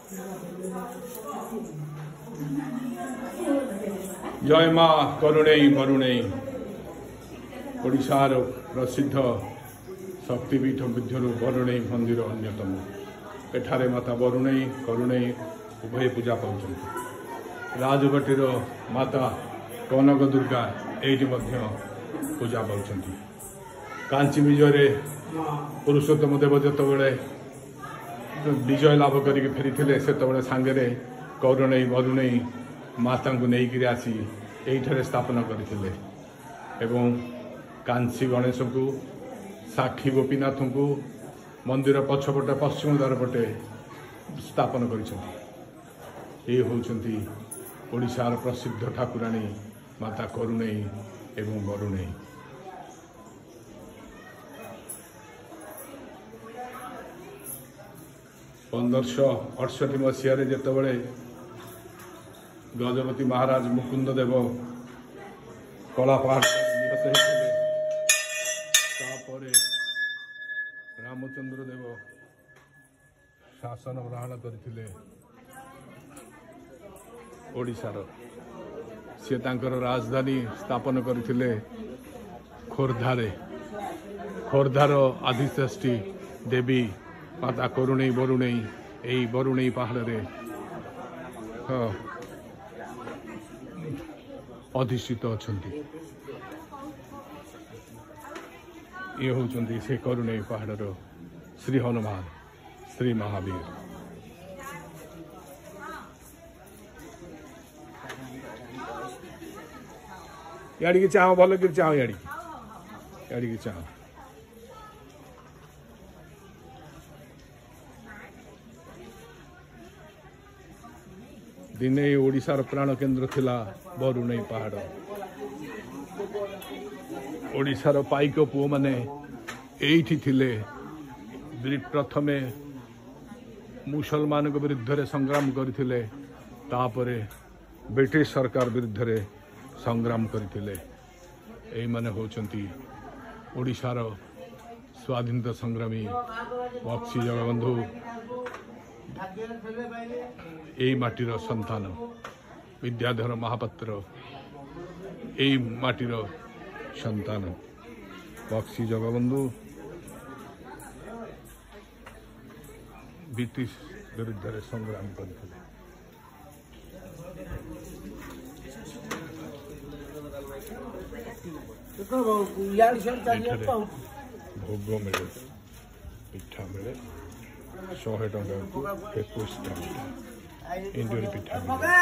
जय माँ करुणेई वरुणेई ओडिशार प्रसिद्ध शक्तिपीठ मध्य वरुणेई मंदिर अन्यतम। एठारे माता वरुणेई करुणेई उभय पूजा पाउछन्ति। राजगटीर माता कनक दुर्गा एठी मध्य पूजा पाउछन्ति। कांची विजय पुरुषोत्तम देव जेतबेले विजय लाभ करिक फेरी सेतबेले सांगरे करुणेई वरुणेई माता को नहीं आसी यही स्थापना करते एवं कांची गणेश को साक्षी गोपीनाथ को मंदिर पछपटे पश्चिम द्वार पटे स्थापन कर ओडिशार प्रसिद्ध ठाकुराणी माता करुणेई एवं वरुणेई। 1568 मसीह जितेबले गजपति महाराज मुकुंद देव कला पहाड़ निहत होते रामचंद्र देव शासन ग्रहण करते ओडिशार सी राजधानी स्थापन करते खोर्धारे। खोर्धार आदिश्रेष्ठी देवी माता करुणेई वरुणेई यही वरुणेई पहाड़ अधिष्ठित अछंती। ये होचंती से करुणेई पहाड़र श्री हनुमान श्री महावीर। याड़ी की चाह भल कि चाह याड़ी की चाह दिने ओडिशार प्राण केन्द्र थिला वरुणेई पहाड़। ओडिशार पाइक पुओ माने एठी थिले प्रथमे मुसलमान विरुद्ध संग्राम करथिले तापरे ब्रिटिश सरकार विरुद्ध संग्राम करथिले। एई माने होचंती ओडिशार स्वाधीनता संग्रामी बक्सी जगबंधु यही माटीर संतान विद्याधर महापात्र यही माटीर संतान बक्सी जगबंधु ब्रिटिश विरुद्ध संग्राम करते। भोग मिले पिठा मिले 100 टंका को 21 टंका इंडोर पिठा मिले।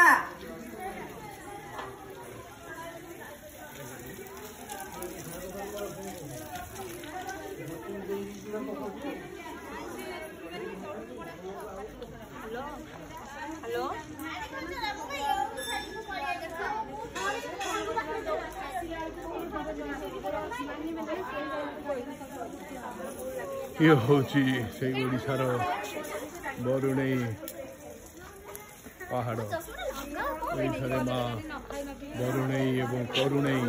हेलो ये होची से ओडिशार वरुणेई पहाड़। ओडिशारे माँ वरुणेई एवं करुणेई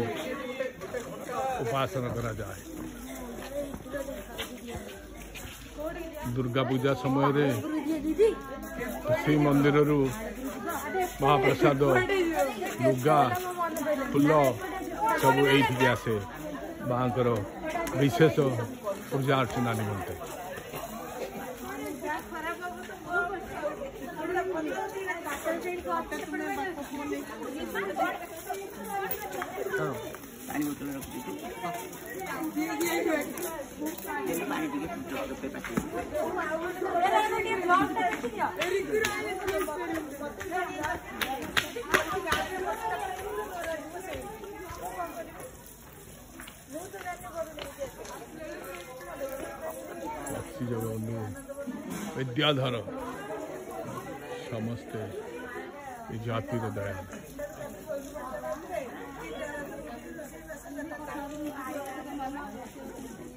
उपासना करा जाए। दुर्गा पूजा समय श्री मंदिर महाप्रसाद लुगा फूल सब ये आसे माँ विशेष पूजा अर्चना निमंते। जगबंधु विद्याधर समस्ते जातिर दया।